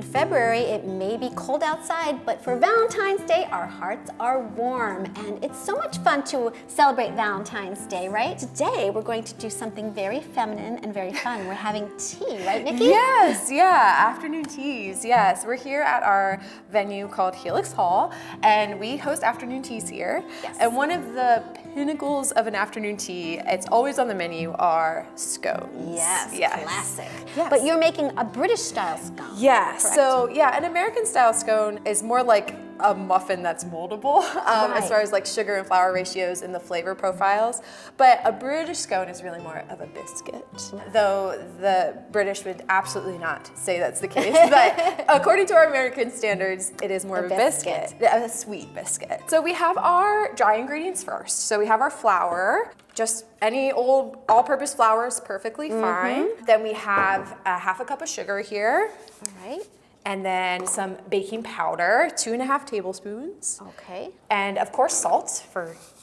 February, it may be cold outside, but for Valentine's Day, our hearts are warm. And it's so much fun to celebrate Valentine's Day, right? Today, we're going to do something very feminine and very fun. We're having tea, right, Nikki? Yes, yeah, afternoon teas, yes. We're here at our venue called Helix Hall, and we host afternoon teas here. Yes. And one of the pinnacles of an afternoon tea, it's always on the menu, are scones. Yes, classic. Yes. But you're making a British-style scone. Yeah, correct? so yeah, an American-style scone is more like a muffin that's moldable as far as like sugar and flour ratios and the flavor profiles. But a British scone is really more of a biscuit, though the British would absolutely not say that's the case. But according to our American standards, it is more of a biscuit, a sweet biscuit. So we have our dry ingredients first. So we have our flour, just any old all-purpose flour is perfectly fine. Then we have a half a cup of sugar here. All right. And then some baking powder, 2.5 tablespoons. Okay. And of course salt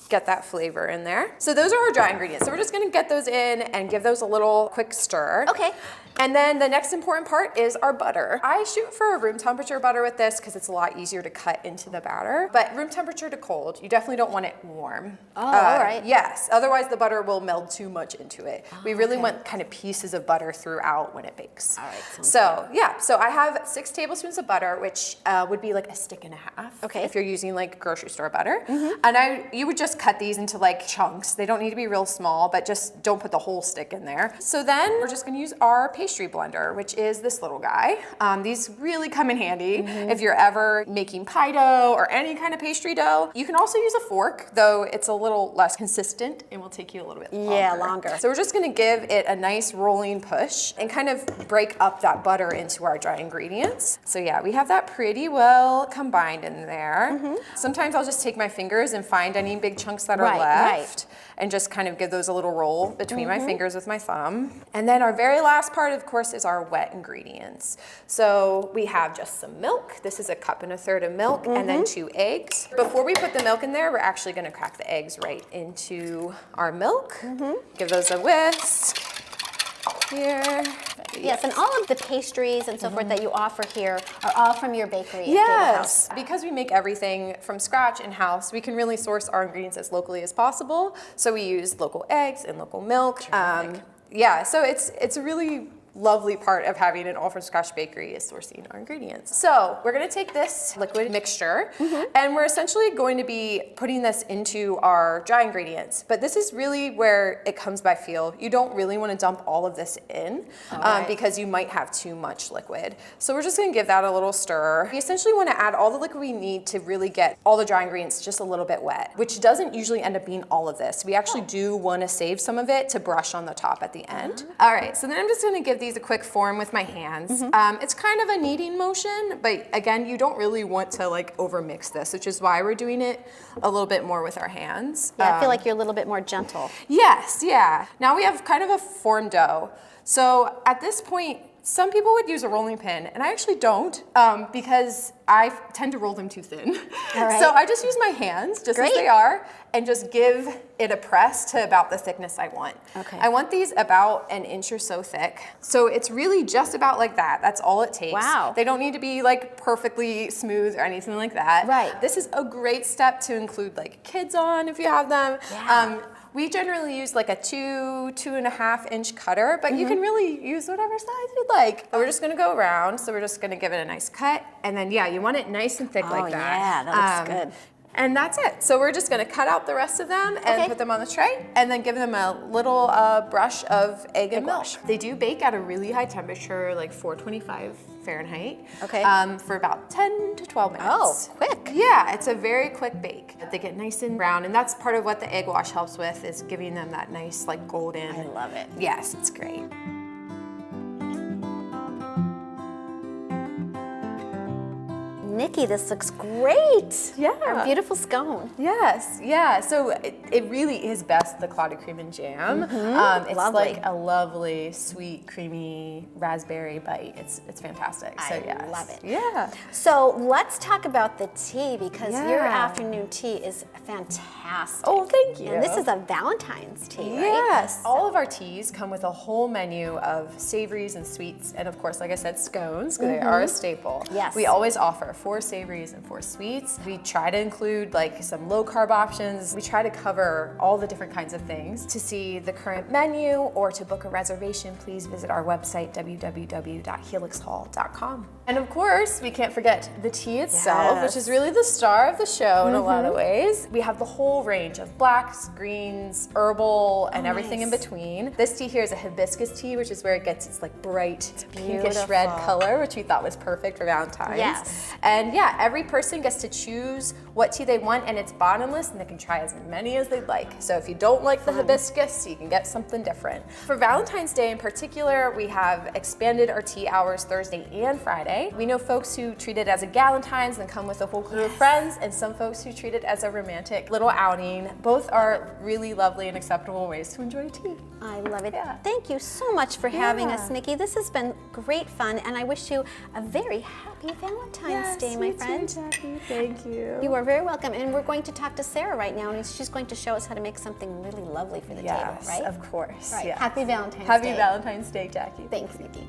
get that flavor in there. So those are our dry ingredients. So we're just gonna get those in and give those a little quick stir. Okay. And then the next important part is our butter. I shoot for a room temperature butter with this because it's a lot easier to cut into the batter. But room temperature to cold, you definitely don't want it warm. Oh, all right. Yes, otherwise the butter will meld too much into it. We really want kind of pieces of butter throughout when it bakes. All right. So yeah, so I have 6 tablespoons of butter, which would be like a stick and a half. Okay. If you're using like grocery store butter. And you would just cut these into like chunks. They don't need to be real small, but just don't put the whole stick in there. So then we're just gonna use our pastry blender, which is this little guy. These really come in handy if you're ever making pie dough or any kind of pastry dough. You can also use a fork, though it's a little less consistent and will take you a little bit longer. Yeah, longer. So we're just gonna give it a nice rolling push and kind of break up that butter into our dry ingredients. So yeah, we have that pretty well combined in there. Sometimes I'll just take my fingers and find any big chunks that are left and just kind of give those a little roll between my fingers with my thumb. And then our very last part, of course, is our wet ingredients. So we have just some milk. This is 1.3 cups of milk and then 2 eggs. Before we put the milk in there, we're actually gonna crack the eggs right into our milk. Give those a whisk. Here. Yes, and all of the pastries and so forth that you offer here are all from your bakery at Gable Yes, House. because we make everything from scratch in-house, we can really source our ingredients as locally as possible. So we use local eggs and local milk. Yeah, so it's a really lovely part of having an all-from-scratch bakery is sourcing our ingredients. So we're gonna take this liquid mixture and we're essentially going to be putting this into our dry ingredients. But this is really where it comes by feel. You don't really wanna dump all of this in because you might have too much liquid. So we're just gonna give that a little stir. We essentially wanna add all the liquid we need to really get all the dry ingredients just a little bit wet, which doesn't usually end up being all of this. We actually do wanna save some of it to brush on the top at the end. All right, so then I'm just gonna give these a quick form with my hands. It's kind of a kneading motion, but again, you don't really want to like over mix this, which is why we're doing it a little bit more with our hands. Yeah, I feel like you're a little bit more gentle. Yes, yeah. Now we have kind of a form dough. So at this point, some people would use a rolling pin, and I actually don't because I tend to roll them too thin. All right. So I just use my hands just as they are and just give it a press to about the thickness I want. Okay. I want these about 1 inch or so thick. So it's really just about like that. That's all it takes. Wow. They don't need to be like perfectly smooth or anything like that. Right. This is a great step to include like kids on if you have them. Yeah. We generally use like a 2.5 inch cutter, but you can really use whatever size you'd like. But we're just gonna go around, so we're just gonna give it a nice cut, and then yeah, you want it nice and thick like that. Yeah, that looks good. And that's it. So we're just gonna cut out the rest of them and put them on the tray, and then give them a little brush of egg and milk. They do bake at a really high temperature, like 425 Fahrenheit. Okay. For about 10 to 12 minutes. Oh, quick. Yeah, it's a very quick bake. They get nice and brown, and that's part of what the egg wash helps with, is giving them that nice like golden. I love it. Yes, it's great. Nick Nikki, this looks great. Yeah. Our beautiful scone. Yes, yeah. So it really is best the clotted cream and jam. It's Lovely. like a lovely, sweet, creamy raspberry bite. It's fantastic. So I yes. love it. Yeah. So let's talk about the tea because your Yeah. afternoon tea is fantastic. Oh, thank you. And this is a Valentine's tea, right? Yes. All of our teas come with a whole menu of savories and sweets, and of course, like I said, scones, because they are a staple. Yes. We always offer 4 savories and 4 sweets. We try to include like some low carb options. We try to cover all the different kinds of things. To see the current menu or to book a reservation, please visit our website, www.helixhall.com. And of course, we can't forget the tea itself, which is really the star of the show in a lot of ways. We have the whole range of blacks, greens, herbal, and everything in between. This tea here is a hibiscus tea, which is where it gets its like bright pinkish red color, which we thought was perfect for Valentine's. Yes. And yeah, every person gets to choose what tea they want, and it's bottomless, and they can try as many as they'd like. So if you don't like the hibiscus, you can get something different. For Valentine's Day in particular, we have expanded our tea hours Thursday and Friday. We know folks who treat it as a Galentine's and come with a whole crew of friends, and some folks who treat it as a romantic little outing. Both are really lovely and acceptable ways to enjoy tea. I love it. Yeah. Thank you so much for having us, Yeah. Nikki. This has been great fun, and I wish you a very happy Valentine's Day, my friend. Jackie. Thank you. You are very welcome, and we're going to talk to Sarah right now, and she's going to show us how to make something really lovely for the table, right? Of course. Right. Yeah. Happy Valentine's Day. Happy Valentine's Day, Jackie. Thanks, Nikki.